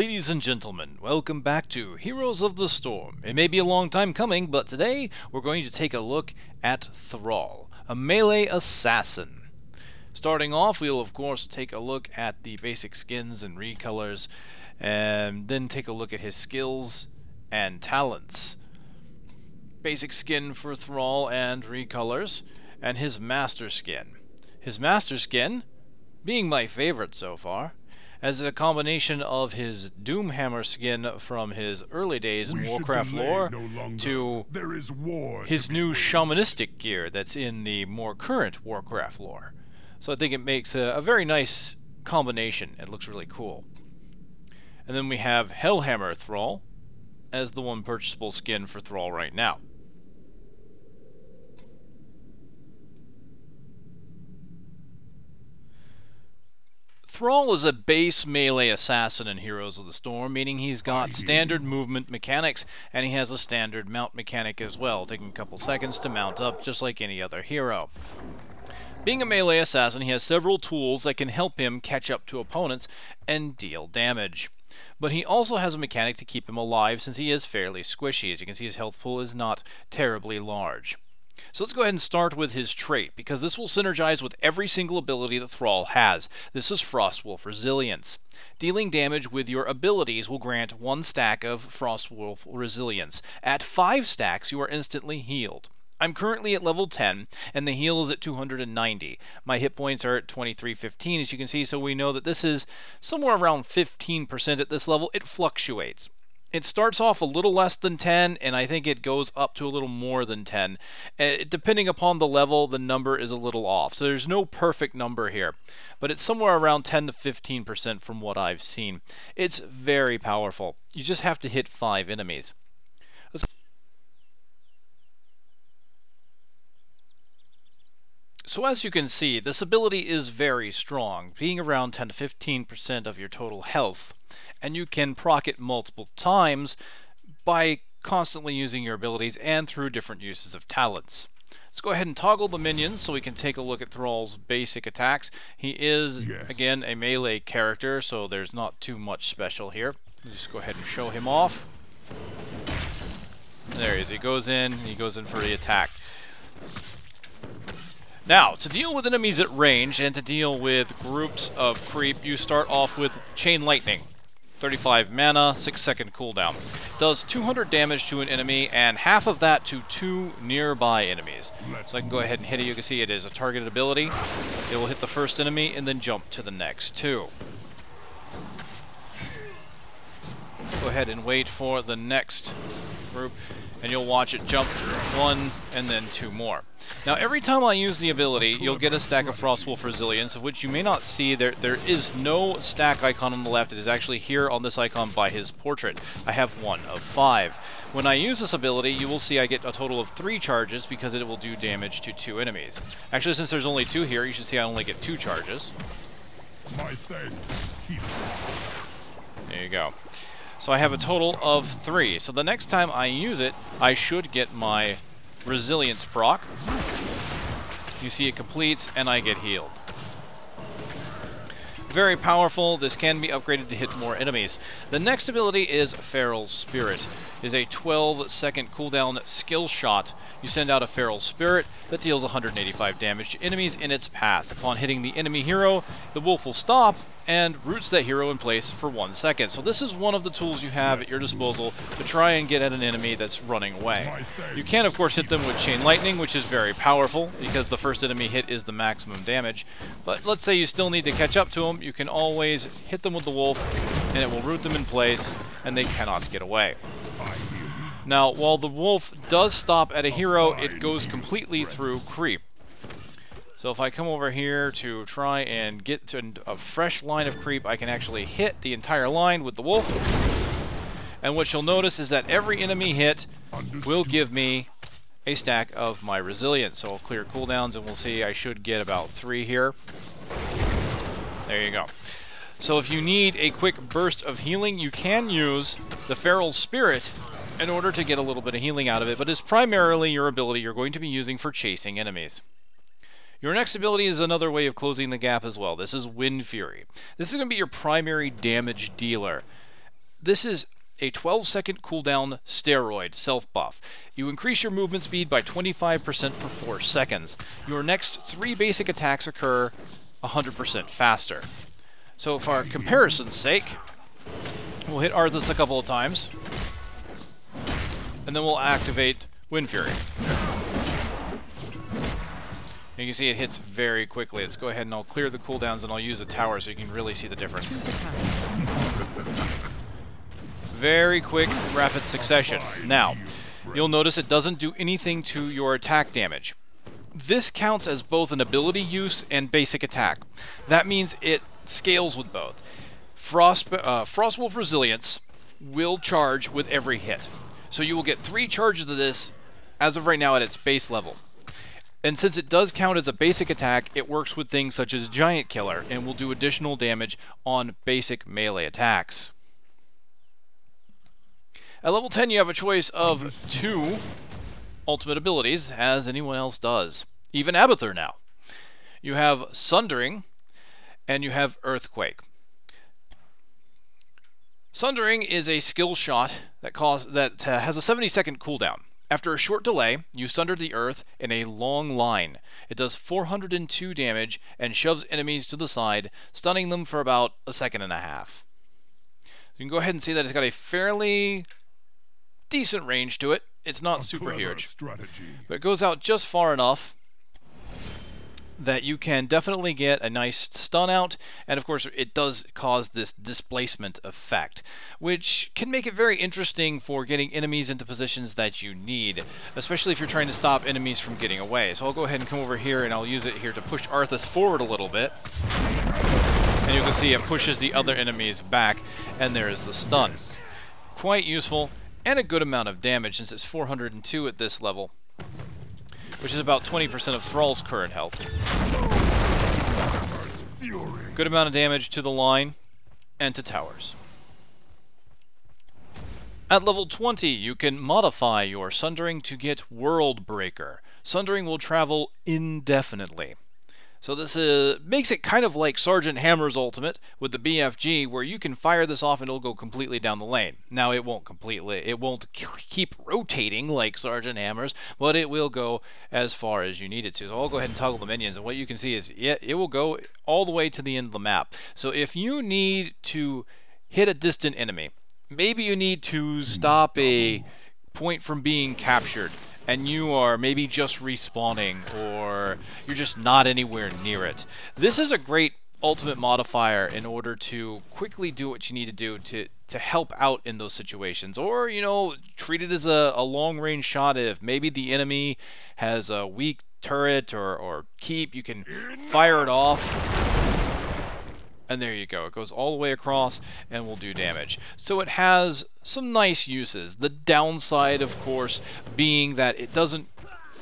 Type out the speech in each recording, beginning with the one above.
Ladies and gentlemen, welcome back to Heroes of the Storm. It may be a long time coming, but today we're going to take a look at Thrall, a melee assassin. Starting off, we'll of course take a look at the basic skins and recolors, and then take a look at his skills and talents. Basic skin for Thrall and recolors, and his master skin. His master skin being my favorite so far, as a combination of his Doomhammer skin from his early days in Warcraft lore to his new shamanistic gear that's in the more current Warcraft lore. So I think it makes a very nice combination. It looks really cool. And then we have Hellhammer Thrall as the one purchasable skin for Thrall right now. Thrall is a base melee assassin in Heroes of the Storm, meaning he's got standard movement mechanics, and he has a standard mount mechanic as well, taking a couple seconds to mount up just like any other hero. Being a melee assassin, he has several tools that can help him catch up to opponents and deal damage. But he also has a mechanic to keep him alive since he is fairly squishy. As you can see, his health pool is not terribly large. So let's go ahead and start with his trait, because this will synergize with every single ability that Thrall has. This is Frostwolf Resilience. Dealing damage with your abilities will grant 1 stack of Frostwolf Resilience. At 5 stacks, you are instantly healed. I'm currently at level 10, and the heal is at 290. My hit points are at 2315, as you can see, so we know that this is somewhere around 15% at this level. It fluctuates. It starts off a little less than 10, and I think it goes up to a little more than 10. Depending upon the level, the number is a little off. So there's no perfect number here, but it's somewhere around 10 to 15% from what I've seen. It's very powerful. You just have to hit 5 enemies. So as you can see, this ability is very strong, being around 10 to 15% of your total health. And you can proc it multiple times by constantly using your abilities and through different uses of talents. Let's go ahead and toggle the minions so we can take a look at Thrall's basic attacks. He is, again, a melee character, so there's not too much special here. We'll just go ahead and show him off. There he is. He goes in for the attack. Now, to deal with enemies at range and to deal with groups of creep, you start off with Chain Lightning. 35 mana, 6-second cooldown. Does 200 damage to an enemy, and half of that to 2 nearby enemies. So I can go ahead and hit it. You can see it is a targeted ability. It will hit the first enemy and then jump to the next 2. Let's go ahead and wait for the next group, and you'll watch it jump 1 and then 2 more. Now, every time I use the ability, you'll get a stack of Frostwolf Resilience, of which you may not see. There is no stack icon on the left. It is actually here on this icon by his portrait. I have 1 of 5. When I use this ability, you will see I get a total of 3 charges because it will do damage to 2 enemies. Actually, since there's only 2 here, you should see I only get 2 charges. There you go. So I have a total of 3. So the next time I use it, I should get my Resilience proc. You see it completes, and I get healed. Very powerful. This can be upgraded to hit more enemies. The next ability is Feral Spirit. It is a 12-second cooldown skill shot. You send out a Feral Spirit that deals 185 damage to enemies in its path. Upon hitting the enemy hero, the wolf will stop and roots that hero in place for 1 second. So this is one of the tools you have at your disposal to try and get at an enemy that's running away. You can, of course, hit them with Chain Lightning, which is very powerful because the first enemy hit is the maximum damage. But let's say you still need to catch up to them, you can always hit them with the wolf, and it will root them in place, and they cannot get away. Now, while the wolf does stop at a hero, it goes completely through creep. So if I come over here to try and get to a fresh line of creep, I can actually hit the entire line with the wolf. And what you'll notice is that every enemy hit will give me a stack of my resilience. So I'll clear cooldowns, and we'll see I should get about 3 here. There you go. So if you need a quick burst of healing, you can use the Feral Spirit in order to get a little bit of healing out of it, but it's primarily your ability you're going to be using for chasing enemies. Your next ability is another way of closing the gap as well. This is Wind Fury. This is going to be your primary damage dealer. This is a 12-second cooldown steroid self-buff. You increase your movement speed by 25% for 4 seconds. Your next 3 basic attacks occur 100% faster. So for comparison's sake, we'll hit Arthas a couple of times, and then we'll activate Wind Fury. You can see it hits very quickly. Let's go ahead and I'll clear the cooldowns and I'll use a tower so you can really see the difference. Very quick, rapid succession. Now, you'll notice it doesn't do anything to your attack damage. This counts as both an ability use and basic attack. That means it scales with both. Frostwolf Resilience will charge with every hit. So you will get 3 charges of this as of right now at its base level. And since it does count as a basic attack, it works with things such as Giant Killer and will do additional damage on basic melee attacks. At level 10 you have a choice of 2 ultimate abilities, as anyone else does. Even Abathur now. You have Sundering, and you have Earthquake. Sundering is a skill shot that has a 70-second cooldown. After a short delay, you sunder the earth in a long line. It does 402 damage and shoves enemies to the side, stunning them for about a second and a half. You can go ahead and see that it's got a fairly decent range to it. It's not super huge, but it goes out just far enough that you can definitely get a nice stun out, and of course it does cause this displacement effect, which can make it very interesting for getting enemies into positions that you need, especially if you're trying to stop enemies from getting away. So I'll go ahead and come over here and I'll use it here to push Arthas forward a little bit, and you can see it pushes the other enemies back, and there is the stun. Quite useful, and a good amount of damage since it's 402 at this level, which is about 20% of Thrall's current health. Good amount of damage to the line and to towers. At level 20, you can modify your Sundering to get World Breaker. Sundering will travel indefinitely. So this makes it kind of like Sergeant Hammer's ultimate with the BFG, where you can fire this off and it'll go completely down the lane. Now it won't keep rotating like Sergeant Hammer's, but it will go as far as you need it to. So I'll go ahead and toggle the minions, and what you can see is it will go all the way to the end of the map. So if you need to hit a distant enemy, maybe you need to stop a point from being captured, and you are maybe just respawning, or you're just not anywhere near it. This is a great ultimate modifier in order to quickly do what you need to do to help out in those situations. Or, you know, treat it as a long-range shot. If maybe the enemy has a weak turret or keep, you can fire it off. And there you go. It goes all the way across and will do damage. So it has some nice uses. The downside, of course, being that it doesn't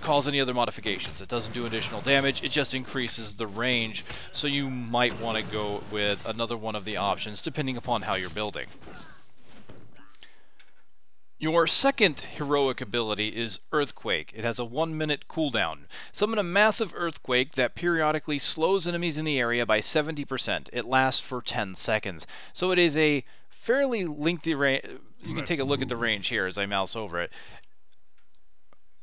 cause any other modifications. It doesn't do additional damage. It just increases the range. So you might want to go with another one of the options, depending upon how you're building. Your second heroic ability is Earthquake. It has a 1-minute cooldown. Summon a massive earthquake that periodically slows enemies in the area by 70%. It lasts for 10 seconds. So it is a fairly lengthy range. You can take a look at the range here as I mouse over it.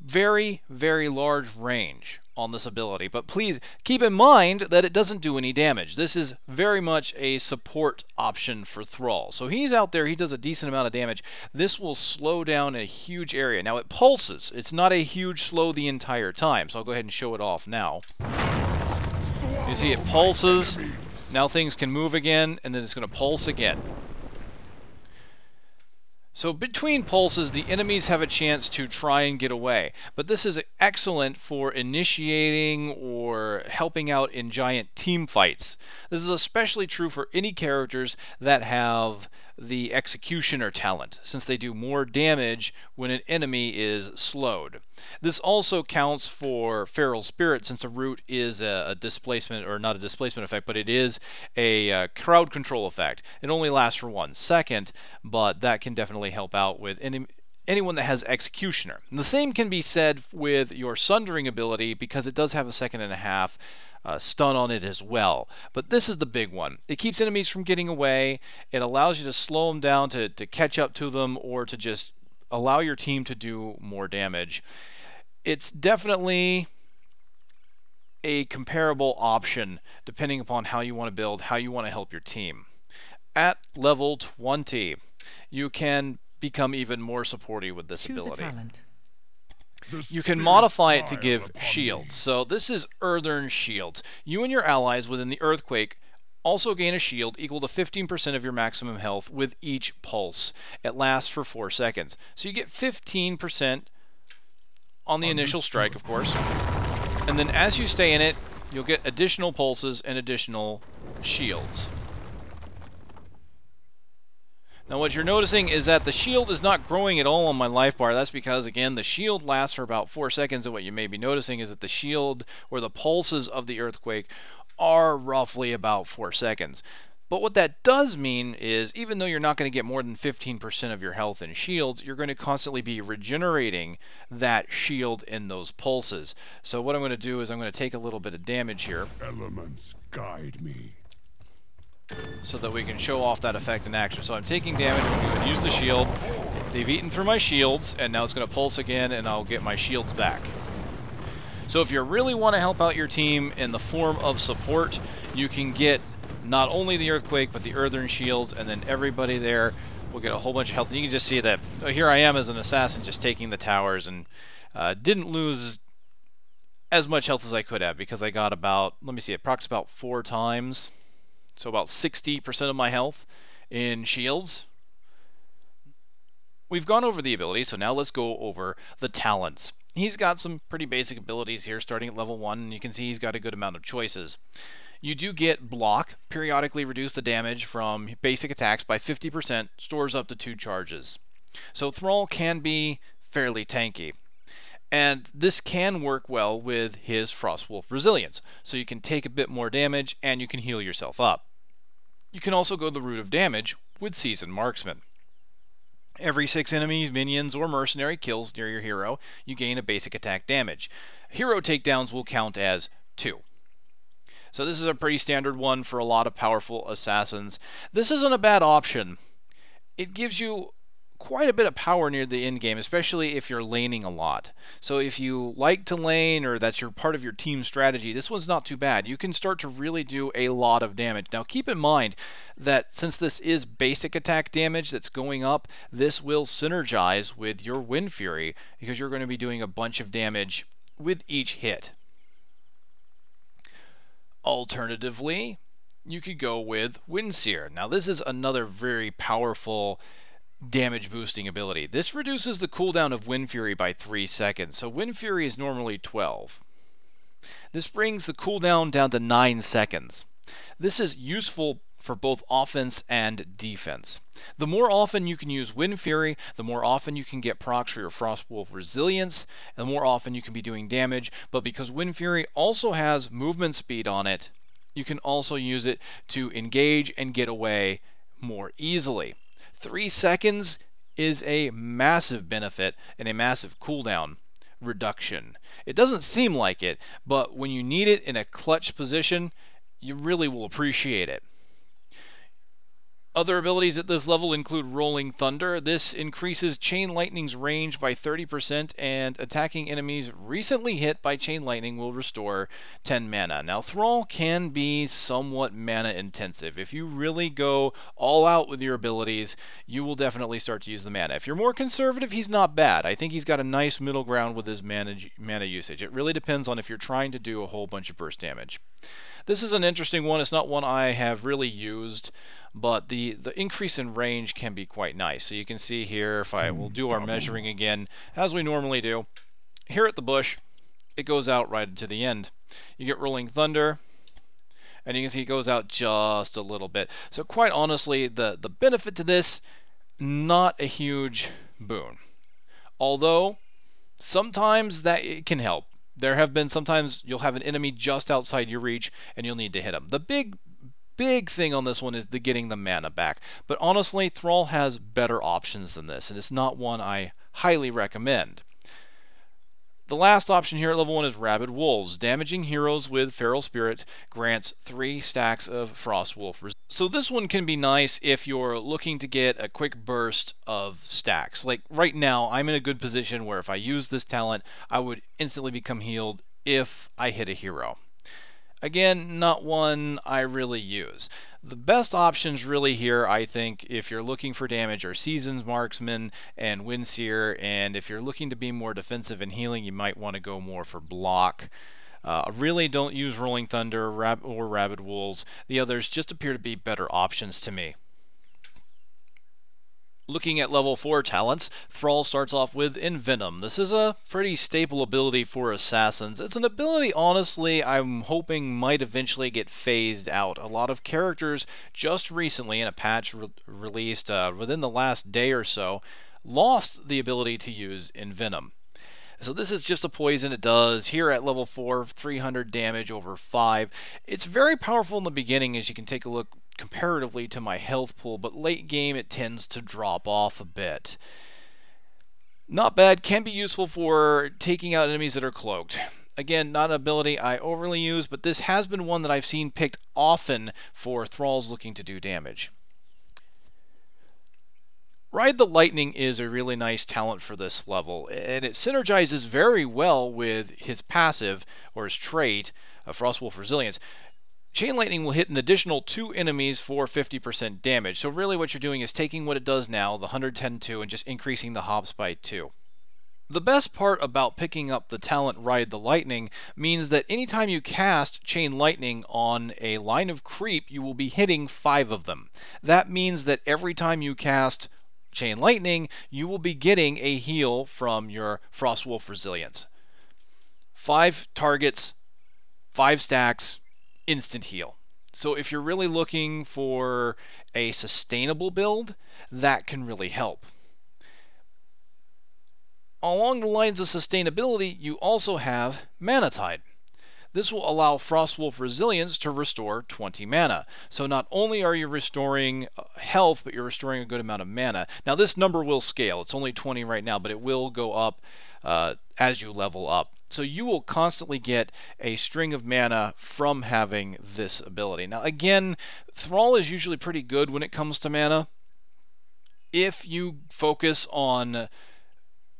Very, very large range on this ability, but please keep in mind that it doesn't do any damage. This is very much a support option for Thrall. So he's out there, he does a decent amount of damage. This will slow down a huge area. Now it pulses. It's not a huge slow the entire time, so I'll go ahead and show it off now. You see it pulses. Now things can move again, and then it's going to pulse again. So between pulses, the enemies have a chance to try and get away. But this is excellent for initiating or helping out in giant team fights. This is especially true for any characters that have the Executioner talent, since they do more damage when an enemy is slowed. This also counts for Feral Spirit, since a root is a displacement, or not a displacement effect, but it is a crowd control effect. It only lasts for 1 second, but that can definitely help out with anyone that has Executioner. And the same can be said with your Sundering ability, because it does have a 1.5 second stun on it as well. But this is the big one. It keeps enemies from getting away. It allows you to slow them down to catch up to them, or to just allow your team to do more damage. It's definitely a comparable option depending upon how you want to build, how you want to help your team. At level 20, you can become even more supporty with this ability. You can modify it to give shields. So this is Earthern Shields. You and your allies within the Earthquake also gain a shield equal to 15% of your maximum health with each pulse. It lasts for 4 seconds. So you get 15% on the initial strike, of course. And then as you stay in it, you'll get additional pulses and additional shields. Now what you're noticing is that the shield is not growing at all on my life bar. That's because, again, the shield lasts for about 4 seconds, and what you may be noticing is that the shield, or the pulses of the Earthquake, are roughly about 4 seconds. But what that does mean is, even though you're not going to get more than 15% of your health in shields, you're going to constantly be regenerating that shield in those pulses. So what I'm going to do is I'm going to take a little bit of damage here. Elements guide me. So that we can show off that effect in action. So I'm taking damage, I'm going to use the shield. They've eaten through my shields, and now it's going to pulse again, and I'll get my shields back. So if you really want to help out your team in the form of support, you can get not only the Earthquake, but the Earthern Shields, and then everybody there will get a whole bunch of health. And you can just see that here I am as an assassin just taking the towers, and didn't lose as much health as I could have, because I got about, let me see, it procs about 4 times. So about 60% of my health in shields. We've gone over the abilities, so now let's go over the talents. He's got some pretty basic abilities here, starting at level 1, and you can see he's got a good amount of choices. You do get block, periodically reduce the damage from basic attacks by 50%, stores up to 2 charges. So Thrall can be fairly tanky. And this can work well with his Frostwolf Resilience, so you can take a bit more damage and you can heal yourself up. You can also go the route of damage with Seasoned Marksman. Every 6 enemies, minions, or mercenary kills near your hero, you gain a basic attack damage. Hero takedowns will count as 2. So this is a pretty standard one for a lot of powerful assassins. This isn't a bad option. It gives you quite a bit of power near the end game, especially if you're laning a lot. So if you like to lane, or that's your part of your team strategy, this one's not too bad. You can start to really do a lot of damage. Now keep in mind that since this is basic attack damage that's going up, this will synergize with your Wind Fury, because you're going to be doing a bunch of damage with each hit. Alternatively, you could go with Windseer. Now this is another very powerful damage boosting ability. This reduces the cooldown of Wind Fury by 3 seconds. So Wind Fury is normally 12. This brings the cooldown down to 9 seconds. This is useful for both offense and defense. The more often you can use Wind Fury, the more often you can get procs for your Frostwolf Resilience, and the more often you can be doing damage. But because Wind Fury also has movement speed on it, you can also use it to engage and get away more easily. 3 seconds is a massive benefit and a massive cooldown reduction. It doesn't seem like it, but when you need it in a clutch position, you really will appreciate it. Other abilities at this level include Rolling Thunder. This increases Chain Lightning's range by 30%, and attacking enemies recently hit by Chain Lightning will restore 10 mana. Now, Thrall can be somewhat mana intensive. If you really go all out with your abilities, you will definitely start to use the mana. If you're more conservative, he's not bad. I think he's got a nice middle ground with his mana usage. It really depends on if you're trying to do a whole bunch of burst damage. This is an interesting one. It's not one I have really used, but the increase in range can be quite nice. So you can see here, if I will do our measuring again, as we normally do, here at the bush, it goes out right to the end. You get Rolling Thunder, and you can see it goes out just a little bit. So quite honestly, the benefit to this, not a huge boon. Although, sometimes that it can help. There have been sometimes you'll have an enemy just outside your reach and you'll need to hit them. The big thing on this one is getting the mana back. But honestly, Thrall has better options than this, and it's not one I highly recommend. The last option here at level 1 is Rabid Wolves. Damaging heroes with Feral Spirit grants 3 stacks of Frostwolf. So this one can be nice if you're looking to get a quick burst of stacks. Like right now, I'm in a good position where if I use this talent, I would instantly become healed if I hit a hero. Again, not one I really use. The best options really here, I think, if you're looking for damage are Seasons Marksman and Windseer, and if you're looking to be more defensive and healing, you might want to go more for block. Really don't use Rolling Thunder or Rabid Wolves. The others just appear to be better options to me. Looking at level 4 talents, Thrall starts off with Envenom. This is a pretty staple ability for assassins. It's an ability, honestly, I'm hoping might eventually get phased out. A lot of characters just recently, in a patch released within the last day or so, lost the ability to use Envenom. So this is just a poison. It does, here at level 4, 300 damage over 5. It's very powerful in the beginning, as you can take a look comparatively to my health pool, but late game it tends to drop off a bit. Not bad, can be useful for taking out enemies that are cloaked. Again, not an ability I overly use, but this has been one that I've seen picked often for thralls looking to do damage. Ride the Lightning is a really nice talent for this level, and it synergizes very well with his passive, or his trait, Frostwolf Resilience. Chain Lightning will hit an additional 2 enemies for 50% damage, so really what you're doing is taking what it does now, the 110-2, and just increasing the hops by 2. The best part about picking up the talent Ride the Lightning means that anytime you cast Chain Lightning on a line of creep, you will be hitting 5 of them. That means that every time you cast Chain Lightning, you will be getting a heal from your Frostwolf Resilience. 5 targets, 5 stacks, instant heal. So if you're really looking for a sustainable build, that can really help. Along the lines of sustainability, you also have Mana Tide. This will allow Frostwolf Resilience to restore 20 mana. So not only are you restoring health, but you're restoring a good amount of mana. Now this number will scale. It's only 20 right now, but it will go up as you level up. So you will constantly get a string of mana from having this ability. Now again, Thrall is usually pretty good when it comes to mana. If you focus on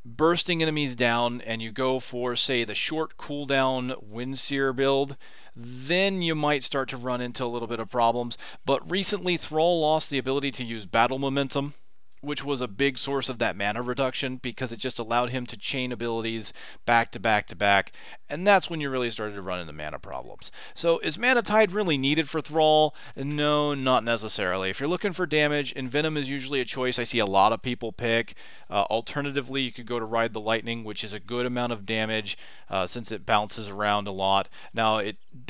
bursting enemies down and you go for, say, the short cooldown Windseer build, then you might start to run into a little bit of problems. But recently Thrall lost the ability to use battle momentum, which was a big source of that mana reduction because it just allowed him to chain abilities back to back to back, and that's when you really started to run into mana problems. So is Mana Tide really needed for Thrall? No, not necessarily. If you're looking for damage, Envenom is usually a choice I see a lot of people pick. Alternatively, you could go to Ride the Lightning, which is a good amount of damage since it bounces around a lot. Now,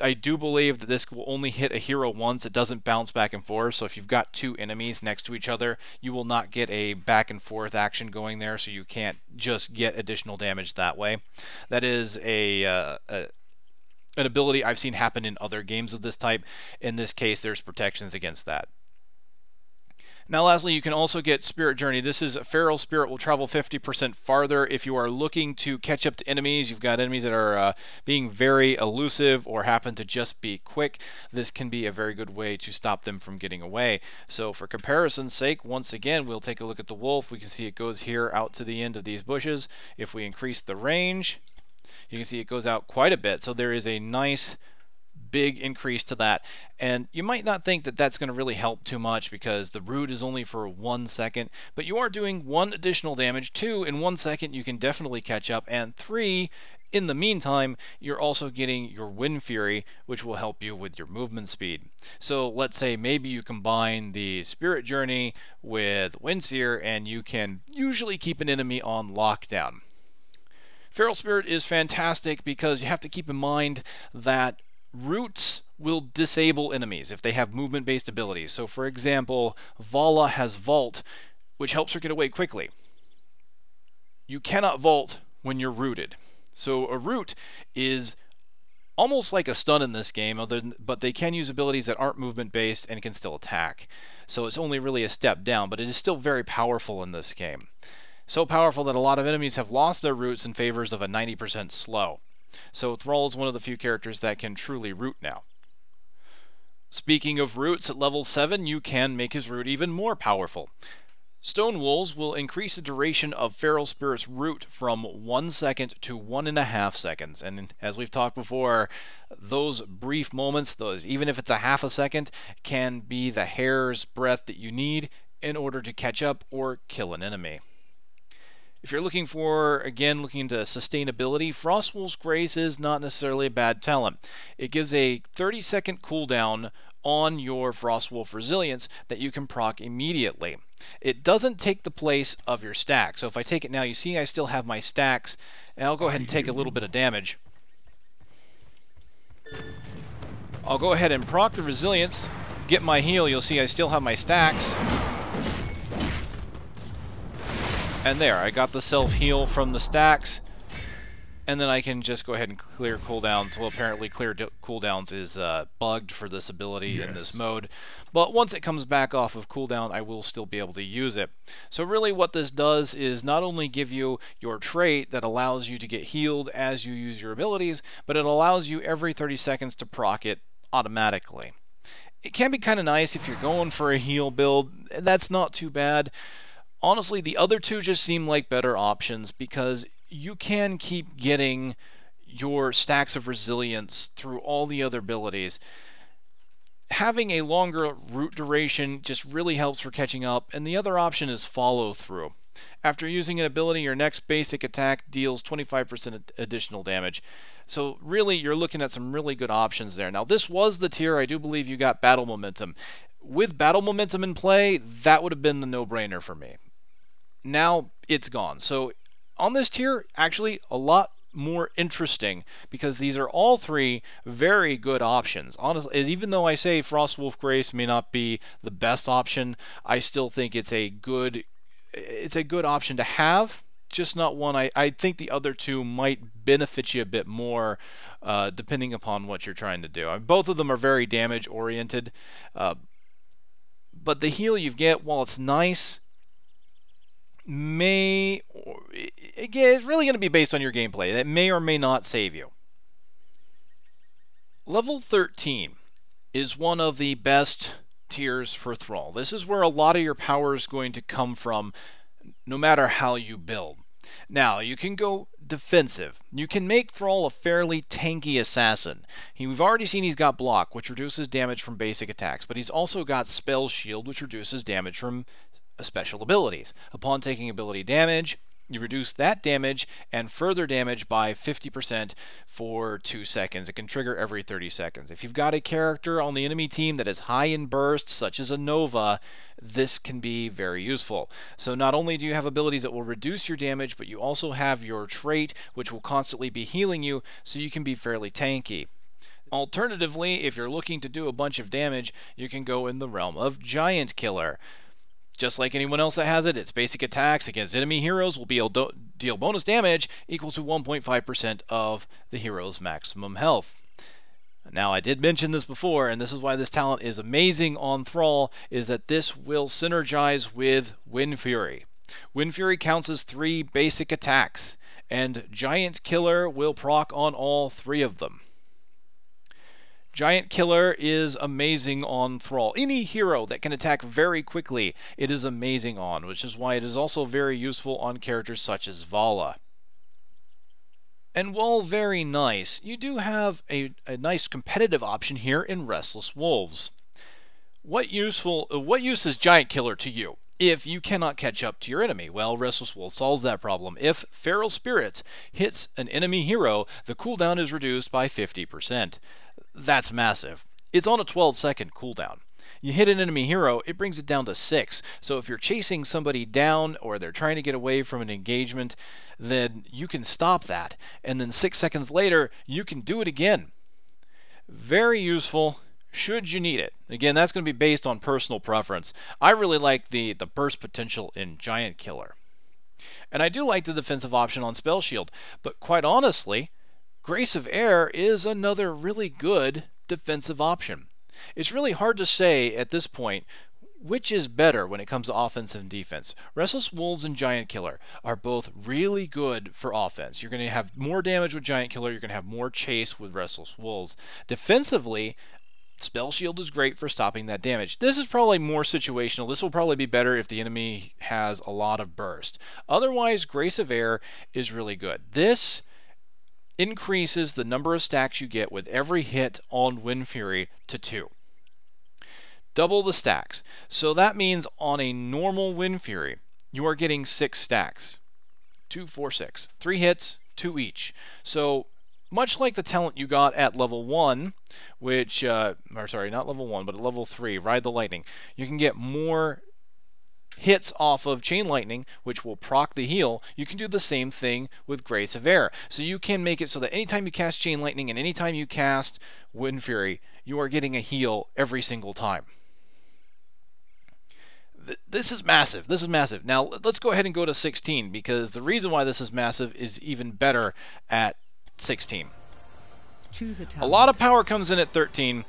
I do believe that this will only hit a hero once. It doesn't bounce back and forth, so if you've got 2 enemies next to each other, you will not get a back and forth action going there, so you can't just get additional damage that way. That is an ability I've seen happen in other games of this type. In this case, there's protections against that. Now lastly, you can also get Spirit Journey. This is Feral Spirit will travel 50% farther if you are looking to catch up to enemies. You've got enemies that are being very elusive or happen to just be quick. This can be a very good way to stop them from getting away. So for comparison's sake, once again, we'll take a look at the wolf. We can see it goes here out to the end of these bushes. If we increase the range, you can see it goes out quite a bit. So there is a nice big increase to that, and you might not think that that's going to really help too much because the root is only for 1 second, but you are doing 1 additional damage. 2, in 1 second you can definitely catch up, and 3, in the meantime, you're also getting your Wind Fury, which will help you with your movement speed. So let's say maybe you combine the Spirit Journey with Windseer, and you can usually keep an enemy on lockdown. Feral Spirit is fantastic because you have to keep in mind that roots will disable enemies if they have movement-based abilities. So for example, Vala has Vault, which helps her get away quickly. You cannot vault when you're rooted. So a root is almost like a stun in this game, but they can use abilities that aren't movement-based and can still attack. So it's only really a step down, but it is still very powerful in this game. So powerful that a lot of enemies have lost their roots in favors of a 90% slow. So Thrall is one of the few characters that can truly root now. Speaking of roots, at level 7 you can make his root even more powerful. Stone Wolves will increase the duration of Feral Spirit's root from 1 second to 1.5 seconds. And as we've talked before, those brief moments, even if it's a half a second, can be the hair's breadth that you need in order to catch up or kill an enemy. If you're looking into sustainability, Frostwolf's Grace is not necessarily a bad talent. It gives a 30-second cooldown on your Frostwolf Resilience that you can proc immediately. It doesn't take the place of your stack. So if I take it now, you see I still have my stacks, and I'll go ahead and take a little bit of damage. I'll go ahead and proc the Resilience, get my heal. You'll see I still have my stacks. And there, I got the self-heal from the stacks, and then I can just go ahead and clear cooldowns. Well, apparently clear cooldowns is bugged for this ability in this mode, but once it comes back off of cooldown, I will still be able to use it. So really what this does is not only give you your trait that allows you to get healed as you use your abilities, but it allows you every 30 seconds to proc it automatically. It can be kind of nice if you're going for a heal build. That's not too bad. Honestly, the other two just seem like better options because you can keep getting your stacks of resilience through all the other abilities. Having a longer root duration just really helps for catching up, and the other option is follow through. After using an ability, your next basic attack deals 25% additional damage. So really, you're looking at some really good options there. Now, this was the tier I do believe you got battle momentum. With battle momentum in play, that would have been the no-brainer for me. Now it's gone. So on this tier, actually a lot more interesting because these are all three very good options. Honestly, even though I say Frostwolf Grace may not be the best option, I still think it's a good option to have. Just not one. I think the other two might benefit you a bit more depending upon what you're trying to do. Both of them are very damage oriented, but the heal you get, while it's nice, again, it's really going to be based on your gameplay. That may or may not save you. Level 13 is one of the best tiers for Thrall. This is where a lot of your power is going to come from, no matter how you build. Now, you can go defensive. You can make Thrall a fairly tanky assassin. We've already seen he's got block, which reduces damage from basic attacks, but he's also got spell shield, which reduces damage from special abilities. Upon taking ability damage, you reduce that damage and further damage by 50% for 2 seconds. It can trigger every 30 seconds. If you've got a character on the enemy team that is high in bursts, such as a Nova, this can be very useful. So not only do you have abilities that will reduce your damage, but you also have your trait, which will constantly be healing you, so you can be fairly tanky. Alternatively, if you're looking to do a bunch of damage, you can go in the realm of Giant Killer. Just like anyone else that has it, its basic attacks against enemy heroes will be able to deal bonus damage equal to 1.5% of the hero's maximum health. Now, I did mention this before, and this is why this talent is amazing on Thrall, is that this will synergize with Wind Fury. Wind Fury counts as 3 basic attacks, and Giant Killer will proc on all 3 of them. Giant Killer is amazing on Thrall. Any hero that can attack very quickly, it is amazing on, which is why it is also very useful on characters such as Vala. And while very nice, you do have a nice competitive option here in Restless Wolves. What use is Giant Killer to you if you cannot catch up to your enemy? Well, Restless Wolves solves that problem. If Feral Spirit hits an enemy hero, the cooldown is reduced by 50%. That's massive. It's on a 12-second cooldown. You hit an enemy hero, it brings it down to 6. So if you're chasing somebody down or they're trying to get away from an engagement, then you can stop that. And then 6 seconds later, you can do it again. Very useful should you need it. Again, that's going to be based on personal preference. I really like the burst potential in Giant Killer. And I do like the defensive option on Spell Shield, but quite honestly, Grace of Air is another really good defensive option. It's really hard to say at this point which is better when it comes to offense and defense? Restless Wolves and Giant Killer are both really good for offense. You're going to have more damage with Giant Killer. You're going to have more chase with Restless Wolves. Defensively, Spell Shield is great for stopping that damage. This is probably more situational. This will probably be better if the enemy has a lot of burst. Otherwise, Grace of Air is really good. This increases the number of stacks you get with every hit on Wind Fury to 2. Double the stacks. So that means on a normal Wind Fury, you are getting 6 stacks. 2, 4, 6. 3 hits, 2 each. So much like the talent you got at level 1, which, or sorry, not level 1, but at level 3, Ride the Lightning, you can get more hits off of Chain Lightning, which will proc the heal. You can do the same thing with Grace of Air. So you can make it so that anytime you cast Chain Lightning and anytime you cast Wind Fury, you are getting a heal every single time. This is massive. This is massive. Now, let's go ahead and go to 16, because the reason why this is massive is even better at 16. Choose a lot of power comes in at 13.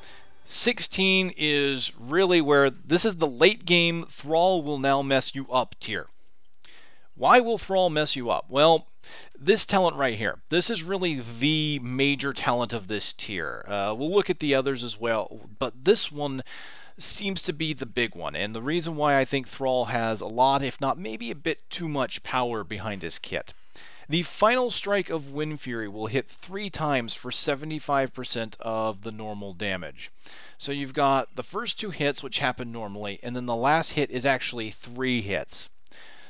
16 is really where this is the late game Thrall will now mess you up tier. Why will Thrall mess you up? Well, this talent right here. This is really the major talent of this tier. We'll look at the others as well, but this one seems to be the big one, and the reason why I think Thrall has a lot, if not maybe a bit too much power behind his kit. The final strike of Wind Fury will hit 3 times for 75% of the normal damage. So you've got the first 2 hits, which happen normally, and then the last hit is actually 3 hits.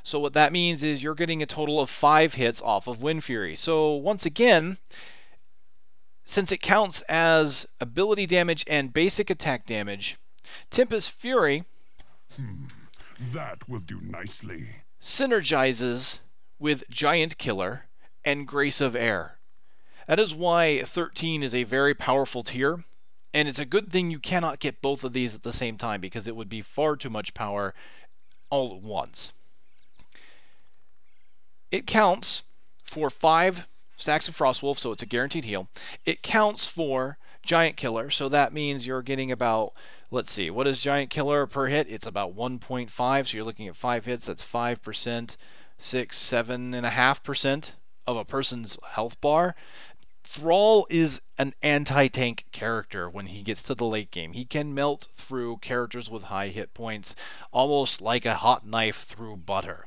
So what that means is you're getting a total of 5 hits off of Wind Fury. So once again, since it counts as ability damage and basic attack damage, Tempest Fury that will do nicely. Synergizes with Giant Killer and Grace of Air. That is why 13 is a very powerful tier, and it's a good thing you cannot get both of these at the same time, because it would be far too much power all at once. It counts for 5 stacks of Frostwolf, so it's a guaranteed heal. It counts for Giant Killer, so that means you're getting about, let's see, what is Giant Killer per hit? It's about 1.5, so you're looking at 5 hits, that's 5%. 7.5% of a person's health bar. Thrall is an anti-tank character when he gets to the late game. He can melt through characters with high hit points, almost like a hot knife through butter.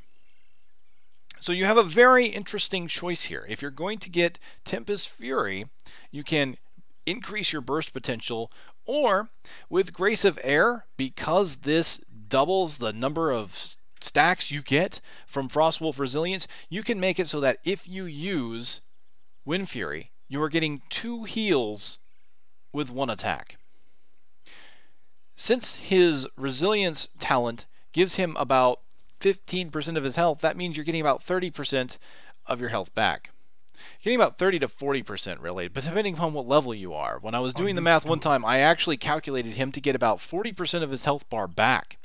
So you have a very interesting choice here. If you're going to get Tempest Fury, you can increase your burst potential, or with Grace of Air, because this doubles the number of stacks you get from Frostwolf Resilience, you can make it so that if you use Wind Fury, you are getting 2 heals with 1 attack. Since his Resilience talent gives him about 15% of his health, that means you're getting about 30% of your health back. You're getting about 30 to 40% really, but depending upon what level you are. When I was doing the math one time, I actually calculated him to get about 40% of his health bar back.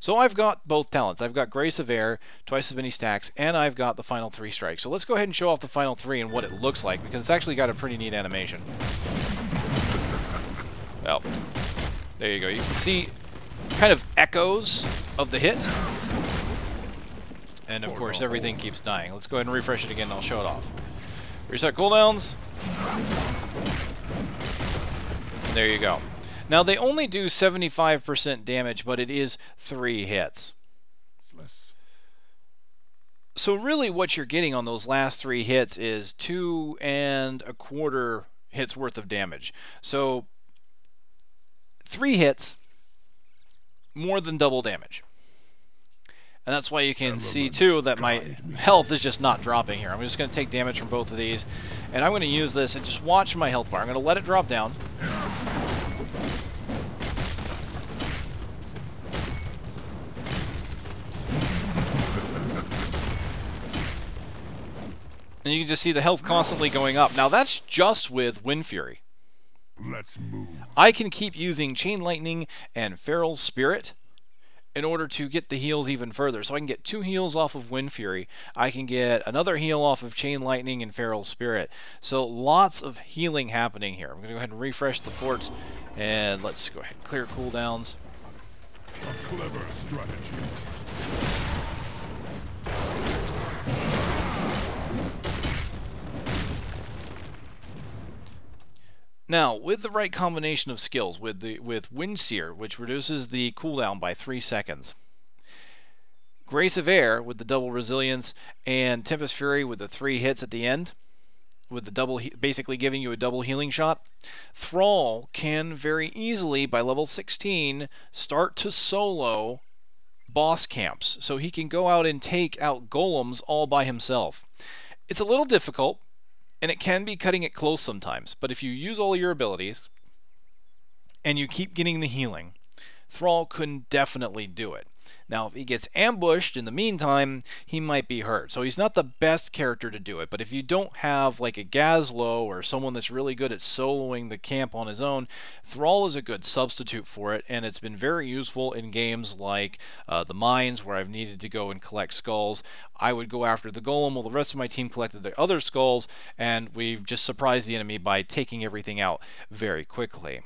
So I've got both talents. I've got Grace of Air, twice as many stacks, and I've got the final 3 strikes. So let's go ahead and show off the final 3 and what it looks like, because it's actually got a pretty neat animation. Well, there you go. You can see kind of echoes of the hit. And of course, everything keeps dying. Let's go ahead and refresh it again, and I'll show it off. Reset cooldowns. There you go. Now, they only do 75% damage, but it is 3 hits. So really what you're getting on those last 3 hits is 2 1/4 hits worth of damage. So 3 hits, more than double damage. And that's why you can see, too, that my health is just not dropping here. I'm just going to take damage from both of these, and I'm going to use this and just watch my health bar. I'm going to let it drop down. And you can just see the health constantly going up. Now that's just with Wind Fury. Let's move. I can keep using Chain Lightning and Feral Spirit in order to get the heals even further. So I can get 2 heals off of Wind Fury. I can get another heal off of Chain Lightning and Feral Spirit. So lots of healing happening here. I'm going to go ahead and refresh the forts. And let's go ahead and clear cooldowns. A clever strategy. Now, with the right combination of skills, with Windseer, which reduces the cooldown by 3 seconds, Grace of Air with the double resilience, and Tempest Fury with the 3 hits at the end, with the double, basically giving you a double healing shot, Thrall can very easily, by level 16, start to solo boss camps, so he can go out and take out golems all by himself. It's a little difficult, and it can be cutting it close sometimes, but if you use all your abilities and you keep getting the healing, Thrall can definitely do it. Now, if he gets ambushed in the meantime, he might be hurt. So he's not the best character to do it, but if you don't have like a Gazlo or someone that's really good at soloing the camp on his own, Thrall is a good substitute for it, and it's been very useful in games like the Mines, where I've needed to go and collect skulls. I would go after the golem while the rest of my team collected the other skulls, and we've just surprised the enemy by taking everything out very quickly.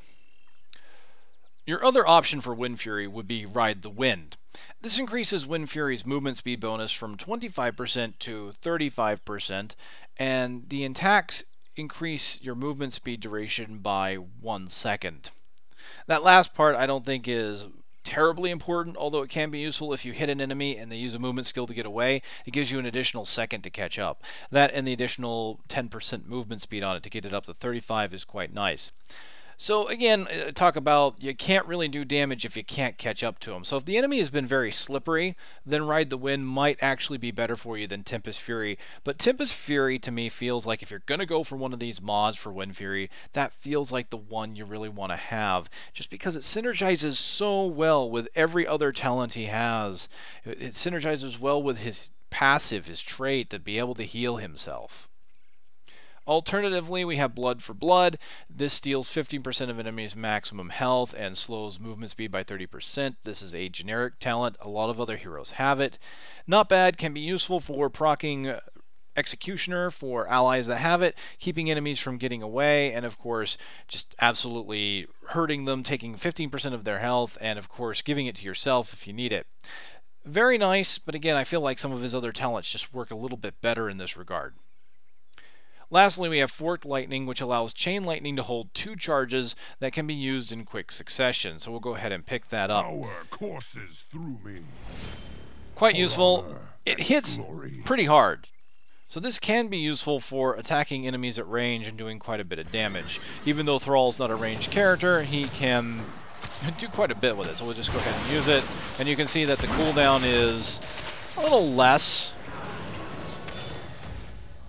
Your other option for Wind Fury would be Ride the Wind. This increases Wind Fury's movement speed bonus from 25% to 35%, and the attacks increase your movement speed duration by 1 second. That last part I don't think is terribly important, although it can be useful if you hit an enemy and they use a movement skill to get away. It gives you an additional second to catch up. That and the additional 10% movement speed on it to get it up to 35 is quite nice. So again, talk about you can't really do damage if you can't catch up to them. So if the enemy has been very slippery, then Ride the Wind might actually be better for you than Tempest Fury. But Tempest Fury to me feels like if you're going to go for one of these mods for Wind Fury, that feels like the one you really want to have. Just because it synergizes so well with every other talent he has. It synergizes well with his passive, his trait, to be able to heal himself. Alternatively, we have Blood for Blood. This steals 15% of enemies' maximum health and slows movement speed by 30%. This is a generic talent. A lot of other heroes have it. Not bad, can be useful for proccing Executioner for allies that have it, keeping enemies from getting away, and of course, just absolutely hurting them, taking 15% of their health, and of course, giving it to yourself if you need it. Very nice, but again, I feel like some of his other talents just work a little bit better in this regard. Lastly, we have Forked Lightning, which allows Chain Lightning to hold 2 charges that can be used in quick succession. So we'll go ahead and pick that up. Power courses through me. Quite useful. It hits glory. pretty hard. So this can be useful for attacking enemies at range and doing quite a bit of damage. Even though Thrall's not a ranged character, he can do quite a bit with it. So we'll just go ahead and use it. And you can see that the cooldown is a little less.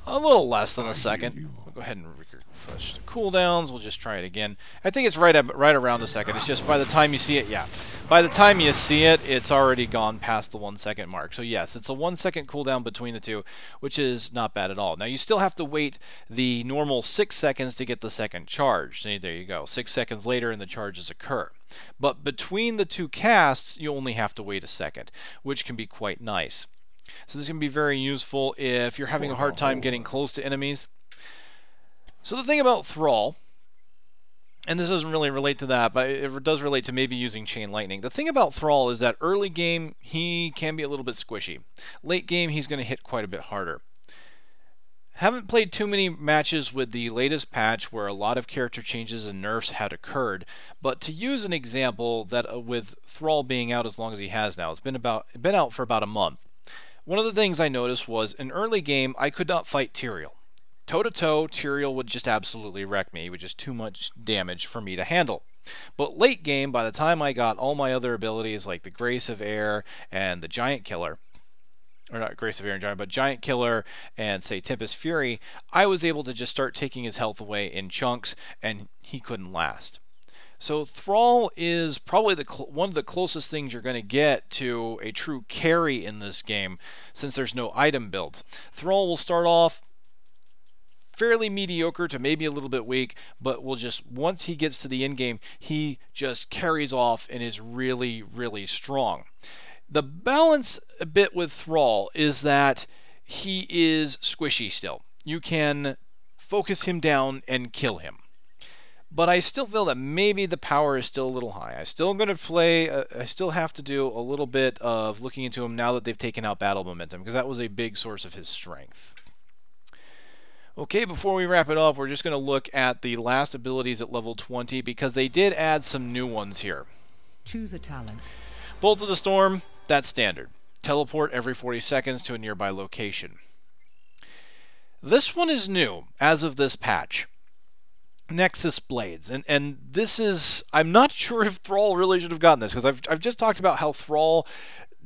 A little less than a second. We'll go ahead and refresh the cooldowns. We'll just try it again. I think it's right around a second. It's just by the time you see it, yeah. By the time you see it, it's already gone past the 1 second mark. So yes, it's a 1 second cooldown between the two, which is not bad at all. Now you still have to wait the normal 6 seconds to get the second charge. See, there you go. 6 seconds later and the charges occur. But between the two casts, you only have to wait a second, which can be quite nice. So this can be very useful if you're having a hard time getting close to enemies. So the thing about Thrall, and this doesn't really relate to that, but it does relate to maybe using Chain Lightning. The thing about Thrall is that early game, he can be a little bit squishy. Late game, he's going to hit quite a bit harder. Haven't played too many matches with the latest patch where a lot of character changes and nerfs had occurred, but to use an example that with Thrall being out as long as he has now, it's been out for about a month. One of the things I noticed was in early game, I could not fight Tyrael. Toe-to-toe, Tyrael would just absolutely wreck me. It was just too much damage for me to handle. But late game, by the time I got all my other abilities like the Grace of Air and the Giant Killer, or not Grace of Air and Giant, but Giant Killer and say Tempest Fury, I was able to just start taking his health away in chunks and he couldn't last. So Thrall is probably one of the closest things you're going to get to a true carry in this game, since there's no item builds. Thrall will start off fairly mediocre to maybe a little bit weak, but will just, once he gets to the end game, he just carries off and is really, really strong. The balance a bit with Thrall is that he is squishy still. You can focus him down and kill him. but I still feel that maybe the power is still a little high. I still going to play. I still have to do a little bit of looking into him now that they've taken out battle momentum, because that was a big source of his strength. Okay, before we wrap it up, we're just going to look at the last abilities at level 20, because they did add some new ones here. Choose a talent. Bolt of the Storm, that's standard. Teleport every 40 seconds to a nearby location. This one is new as of this patch. Nexus Blades, and this is, I'm not sure if Thrall really should have gotten this, because I've just talked about how Thrall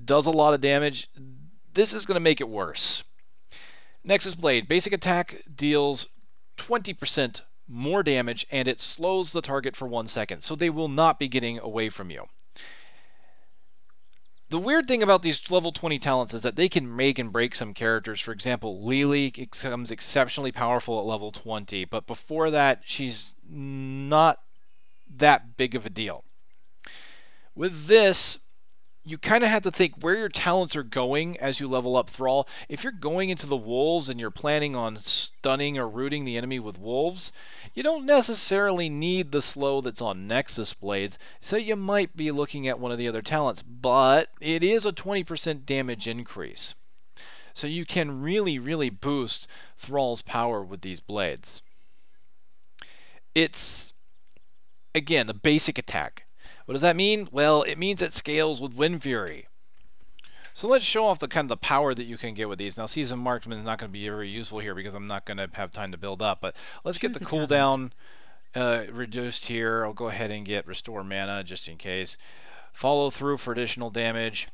does a lot of damage. This is going to make it worse. Nexus Blade, basic attack deals 20% more damage, and it slows the target for 1 second, so they will not be getting away from you. The weird thing about these level 20 talents is that they can make and break some characters. For example, Lily becomes exceptionally powerful at level 20, but before that, she's not that big of a deal. With this, you kind of have to think where your talents are going as you level up Thrall. If you're going into the wolves and you're planning on stunning or rooting the enemy with wolves, you don't necessarily need the slow that's on Nexus Blades, so you might be looking at one of the other talents, but it is a 20% damage increase. So you can really boost Thrall's power with these blades. It's, again, a basic attack. What does that mean? Well, it means it scales with Wind Fury. So let's show off the kind of the power that you can get with these. Now, Seasoned Marksman is not going to be very useful here because I'm not going to have time to build up. But let's get the cooldown reduced here. I'll go ahead and get Restore Mana just in case. Follow through for additional damage.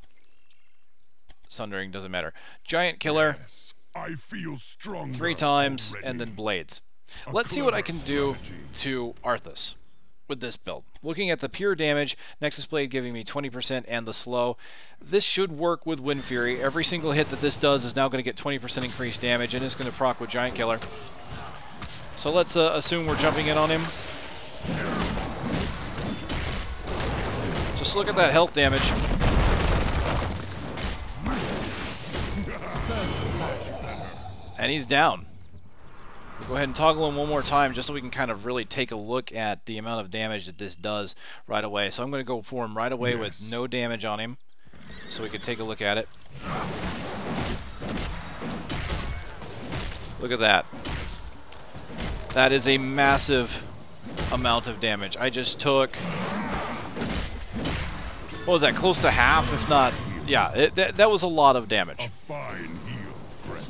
Sundering doesn't matter. Giant Killer. Yes, I feel stronger 3 times, already. and then Blades. Let's see what I can do to Arthas with this build. Looking at the pure damage, Nexus Blade giving me 20% and the slow. This should work with Wind Fury. Every single hit that this does is now going to get 20% increased damage, and it's going to proc with Giant Killer. So let's assume we're jumping in on him. Just look at that health damage. And he's down. We'll go ahead and toggle him one more time just so we can kind of really take a look at the amount of damage that this does right away. So I'm going to go for him right away with no damage on him so we can take a look at it. Look at that. That is a massive amount of damage. I just took, what was that, close to half, if not, yeah, that was a lot of damage. A fine heel, friend.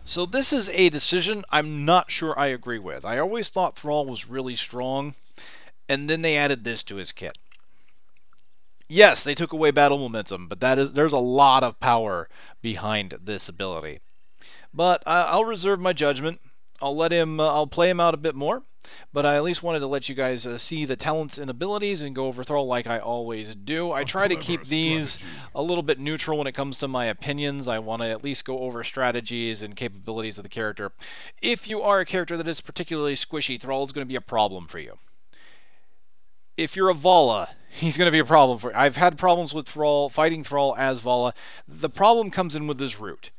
So this is a decision I'm not sure I agree with. I always thought Thrall was really strong, and then they added this to his kit. Yes, they took away battle momentum, but there's a lot of power behind this ability. But I'll reserve my judgment. I'll play him out a bit more, but I at least wanted to let you guys see the talents and abilities and go over Thrall like I always do. I try to keep these a little bit neutral when it comes to my opinions. I want to at least go over strategies and capabilities of the character. If you are a character that is particularly squishy, Thrall is going to be a problem for you. If you're a Vala, he's going to be a problem for you. I've had problems with Thrall, fighting Thrall as Vala. The problem comes in with his root.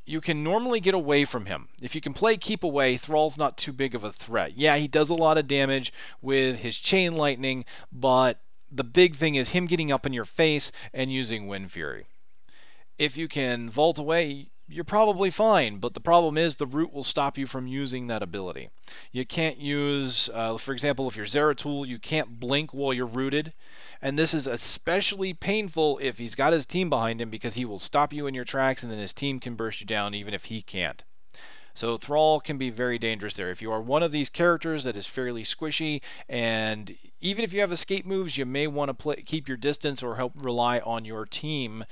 You can normally get away from him. If you can play Keep Away, Thrall's not too big of a threat. Yeah, he does a lot of damage with his Chain Lightning, but the big thing is him getting up in your face and using Wind Fury. If you can vault away, you're probably fine, but the problem is the root will stop you from using that ability. You can't use, for example, if you're Zeratul, you can't blink while you're rooted. And this is especially painful if he's got his team behind him, because he will stop you in your tracks and then his team can burst you down even if he can't. So Thrall can be very dangerous there. If you are one of these characters that is fairly squishy, and even if you have escape moves, you may want to keep your distance or help rely on your team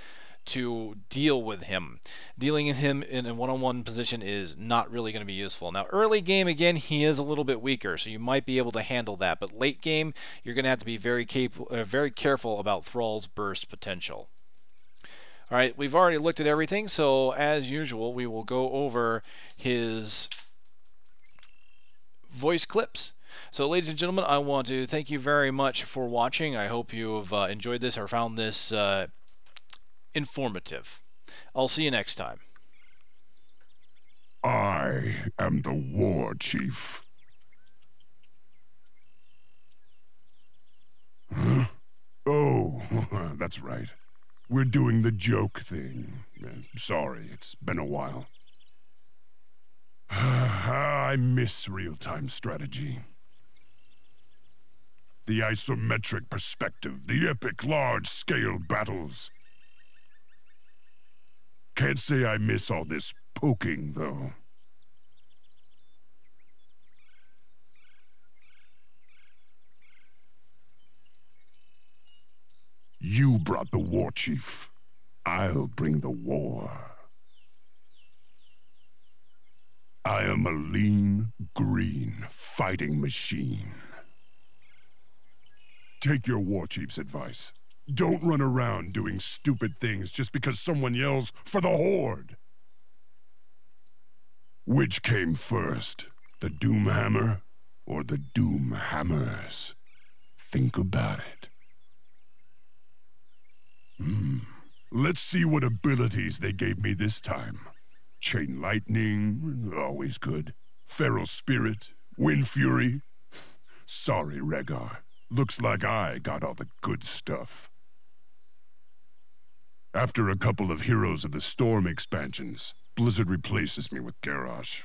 to deal with him. Dealing with him in a one-on-one position is not really going to be useful. Now, early game, again, he is a little bit weaker, so you might be able to handle that. But late game, you're going to have to be very careful about Thrall's burst potential. All right, we've already looked at everything, so as usual, we will go over his voice clips. So, ladies and gentlemen, I want to thank you very much for watching. I hope you've enjoyed this or found this informative. I'll see you next time. I am the war chief. That's right. We're doing the joke thing. Sorry, it's been a while. I miss real-time strategy. The isometric perspective, the epic large-scale battles. Can't say I miss all this poking, though. You brought the war, Chief. I'll bring the war. I am a lean, green fighting machine. Take your war chief's advice. Don't run around doing stupid things just because someone yells for the Horde. Which came first, the Doomhammer or the Doomhammers? Think about it. Let's see what abilities they gave me this time. Chain Lightning, always good. Feral Spirit, Wind Fury. Sorry, Rhaegar. Looks like I got all the good stuff. After a couple of Heroes of the Storm expansions, Blizzard replaces me with Garrosh.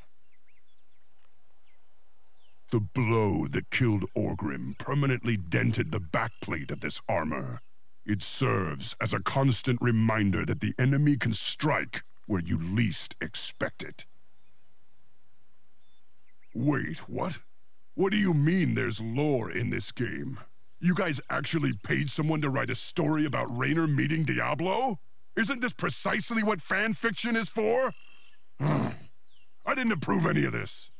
The blow that killed Orgrim permanently dented the backplate of this armor. It serves as a constant reminder that the enemy can strike where you least expect it. Wait, what? What do you mean there's lore in this game? You guys actually paid someone to write a story about Raynor meeting Diablo? Isn't this precisely what fan fiction is for? I didn't approve any of this.